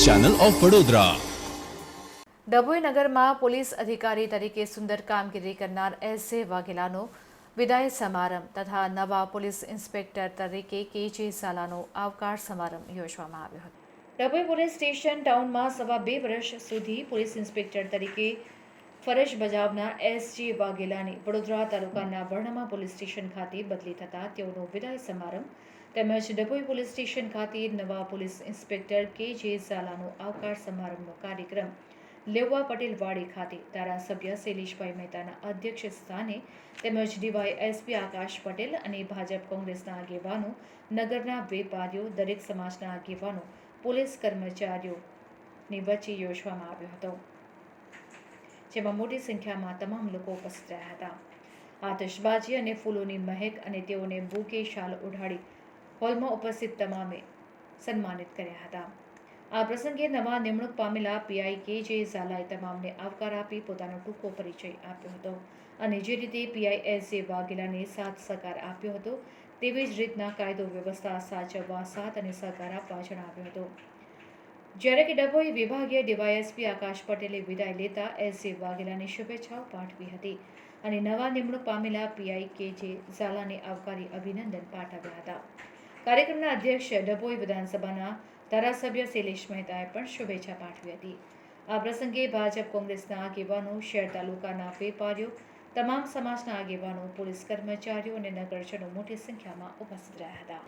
Channel of Vadodara. Dabhoi નગરમાં police અધિકારી તરીકે સુંદર કામગીરી કરનાર એસ.જે. વાઘેલાનો વિદાય સમારંભ તથા નવા પોલીસ ઇન્સ્પેક્ટર તરીકે કે.જે. ઝાલાનો આવકાર સમારંભ યોજવામાં આવ્યો હતો। ડભોઈ પોલીસ સ્ટેશન ટાઉનમાં સવા 2 વર્ષ સુધી પોલીસ ઇન્સ્પેક્ટર તરીકે ફરજ બજાવનાર એસ.જે. વાઘેલાની વડોદરા તાલુકાના વર્ણમા પોલીસ સ્ટેશન ખાતે બદલી થતાં તેઓનો વિદાય સમારંભ તેમજ ડભોઈ પોલીસ સ્ટેશન ખાતે નવા પોલીસ ઇન્સ્પેક્ટર કે.જે. ઝાલાનો આવકાર સમારંભનો કાર્યક્રમ લેવા પટેલ વાડી ખાતે ધારાસભ્ય શૈલેષભાઈ મહેતાના અધ્યક્ષ સ્થાને તેમજ ડીવાયએસપી આકાશ પટેલ અને ભાજપ કોંગ્રેસના આગેવાનો, નગરના વેપારીઓ, દરેક સમાજના આગેવાનો, પોલીસ કર્મચારીઓની વચ્ચે યોજવામાં આવ્યો હતો, જેમાં મોટી સંખ્યામાં તમામ લોકો ઉપસ્થિત રહ્યા હતા। આતશબાજી અને ફૂલોની મહેક અને તેઓને બુકે શાલ ઓઢાડી હોલમાં ઉપસ્થિત તમામે સન્માનિત કર્યા હતા। આ પ્રસંગે નવા નિમણૂક પામેલા પીઆઈ કે.જે. ઝાલાએ તમામને આવકાર આપી પોતાનો ટૂંકો પરિચય આપ્યો હતો અને જે રીતે પીઆઈ એસ.જે. વાઘેલાને સાથ સહકાર આપ્યો હતો તેવી જ રીતના કાયદો વ્યવસ્થા સાચવવા સાથ અને સહકાર આપવા જણાવ્યો હતો। જ્યારે કે ડભોઈ વિભાગીય ડીવાયએસપી આકાશ પટેલે વિદાય લેતા એસ.જે. વાઘેલાને શુભેચ્છાઓ પાઠવી હતી અને નવા નિમણૂક પામેલા પીઆઈ કે.જે. ઝાલાને આવકારી અભિનંદન પાઠવ્યા હતા। કાર્યક્રમના અધ્યક્ષ ડભોઈ વિધાનસભાના ધારાસભ્ય શૈલેષ મહેતાએ પણ શુભેચ્છા પાઠવી હતી। આ પ્રસંગે ભાજપ કોંગ્રેસના આગેવાનો, શહેર તાલુકાના વેપારીઓ, તમામ સમાજના આગેવાનો, પોલીસ કર્મચારીઓ અને નગરજનો મોટી સંખ્યામાં ઉપસ્થિત રહ્યા હતા।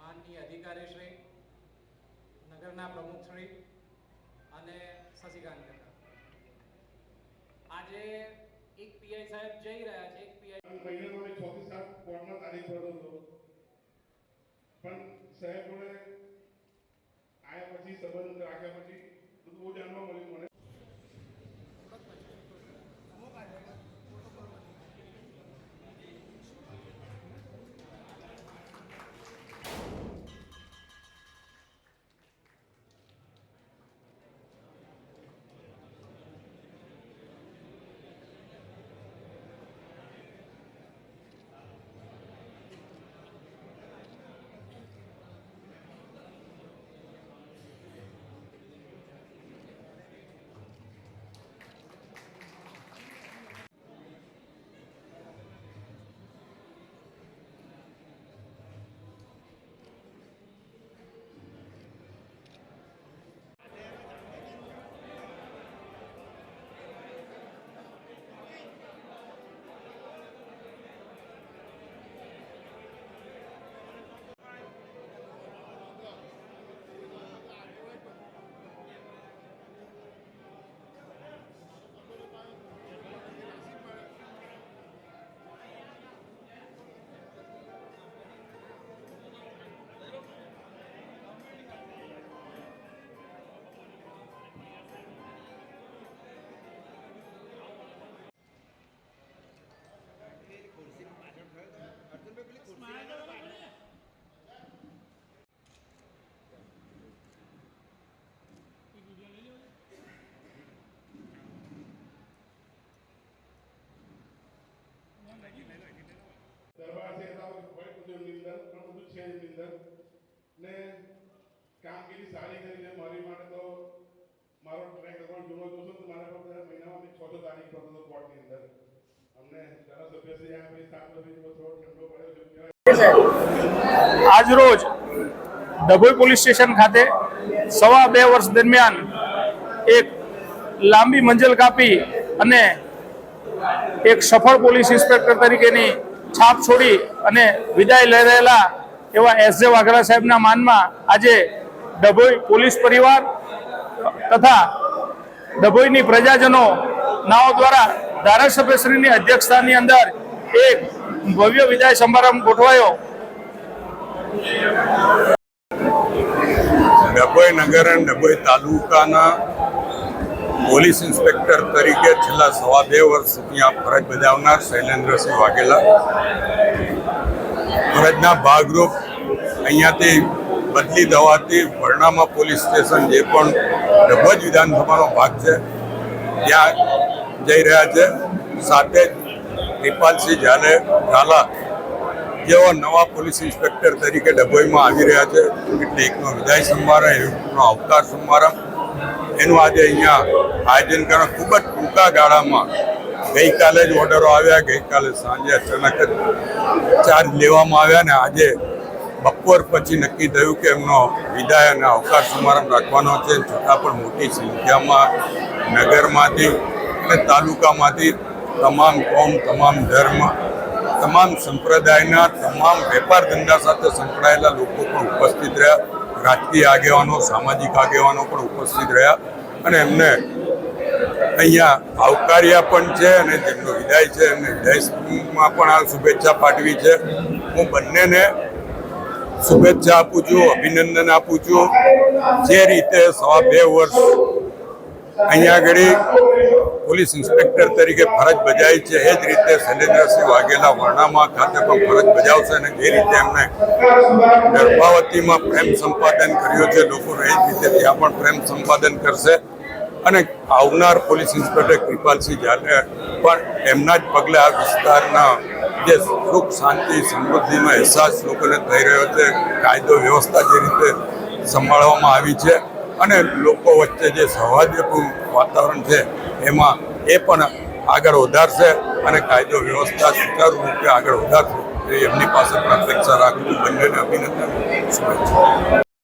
માનનીય અધિકારીશ્રી, નગરના પ્રમુખશ્રી અને શશિકાંત કાકા, આજે એક પીઆઈ સાહેબ જઈ રહ્યા છે। એક પીઆઈ મહિનામાં 6 થી 7 કોર્ટમાં તારીખ પડતો હતો, પણ સાહેબ જોડે આયા પછી સંબંધ રાખ્યા પછી બધું બહુ જાણવા મળ્યું મને। દરબાર છે તો કોઈ બધું નિંદર પણ બધું છે નિંદર ને કામગીરી સારી કરી છે। મારી માટે તો મારો ટ્રેક રેકોર્ડ જૂનો જોશો તો મારા પર મહિનામાં 6 તારીખ પડતો હતો કોર્ટની અંદર। અમને ધારાસભ્યશ્રી આ ભાઈ 7 વર્ષથી થોડો ઠંડો પડ્યો છે। આજ રોજ ડભોઈ પોલીસ સ્ટેશન ખાતે સવા 2 વર્ષ દરમિયાન એક લાંબી મંજિલ કાપી અને એક સફળ પોલીસ ઇન્સ્પેક્ટર તરીકેની છાપ છોડી અને વિદાય લઈ રહેલા એવા એસ.જે. વાઘેલા સાહેબના માનમાં આજે ડભોઈ પોલીસ પરિવાર તથા ડભોઈની પ્રજાજનો નાઓ દ્વારા ધારાસભ્યશ્રીની અધ્યક્ષતાની અંદર એક ભવ્ય વિદાય સમારંભ ગોઠવાયો। ડભોઈ નગર અને ડભોઈ તાલુકાના પોલીસ ઇન્સ્પેક્ટર તરીકે છેલ્લા 2.5 વર્ષ સુધી આ ફરજ બજાવનાર શૈલેન્દ્રસિંહ વાઘેલા ફરજના ભાગરૂપ અહીંયાથી બદલી દવાથી વરણામા પોલીસ સ્ટેશન જે પણ ડભોઈ વિધાનસભાનો ભાગ છે ત્યાં જઈ રહ્યા છે. સાથે જ કૃપાલસિંહ ઝાલા જેઓ નવા પોલીસ ઇન્સ્પેક્ટર તરીકે ડભોઈમાં આવી રહ્યા છે એટલે એકનો વિદાય સમારંભ એકનો અવકાશ સમારંભ એનું આજે અહીંયા આયોજન કરવા ખૂબ જ ટૂંકા ગાળામાં ગઈકાલે જ ઓર્ડરો આવ્યા. ગઈકાલે સાંજે અચાનક જ ચાર્જ લેવામાં આવ્યા ને આજે બપોર પછી નક્કી થયું કે એમનો વિદાય અને અવકાશ સમારંભ રાખવાનો છે. છતાં પણ મોટી સંખ્યામાં નગરમાંથી અને તાલુકામાંથી તમામ કોમ, તમામ ધર્મ, તમામ સંપ્રદાયના, તમામ વેપાર ધંધા સાથે સંકળાયેલા લોકો પણ ઉપસ્થિત રહ્યા. રાજકીય આગેવાનો, સામાજિક આગેવાનો પણ ઉપસ્થિત રહ્યા અને એમને અહીંયા આવકાર્યા પણ છે અને જેમનો વિદાય છે એમને વિદાયમાં પણ આ શુભેચ્છા પાઠવી છે. હું બંનેને શુભેચ્છા આપું છું, અભિનંદન આપું છું. જે રીતે 2.5 વર્ષ અહીંયા આગળ પોલીસ ઇન્સ્પેક્ટર તરીકે ફરજ બજાવી છે એ જ રીતે શૈલેન્દ્રસિંહ વાઘેલા વરણામા ખાતે પણ ફરજ બજાવશે અને જે રીતે એમણે ગર્ભાવતીમાં પ્રેમ સંપાદન કર્યો છે લોકોને એ જ રીતે ત્યાં પણ પ્રેમ સંપાદન કરશે અને આવનાર પોલીસ ઇન્સ્પેક્ટર કૃપાલસિંહ ઝાલે પણ એમના જ પગલે આ વિસ્તારના જે સુખ, શાંતિ, સમૃદ્ધિનો અહેસાસ લોકોને થઈ રહ્યો છે, કાયદો વ્યવસ્થા જે રીતે સંભાળવામાં આવી છે અને લોકો વચ્ચે જે સૌહાર્દપૂર્ણ વાતાવરણ છે એમાં એ પણ આગળ વધારશે અને કાયદો વ્યવસ્થા સુચારુ રૂપે આગળ વધારશે એમની પાસે પણ અપેક્ષા રાખું. બંનેને અભિનંદન, શુભેચ્છા.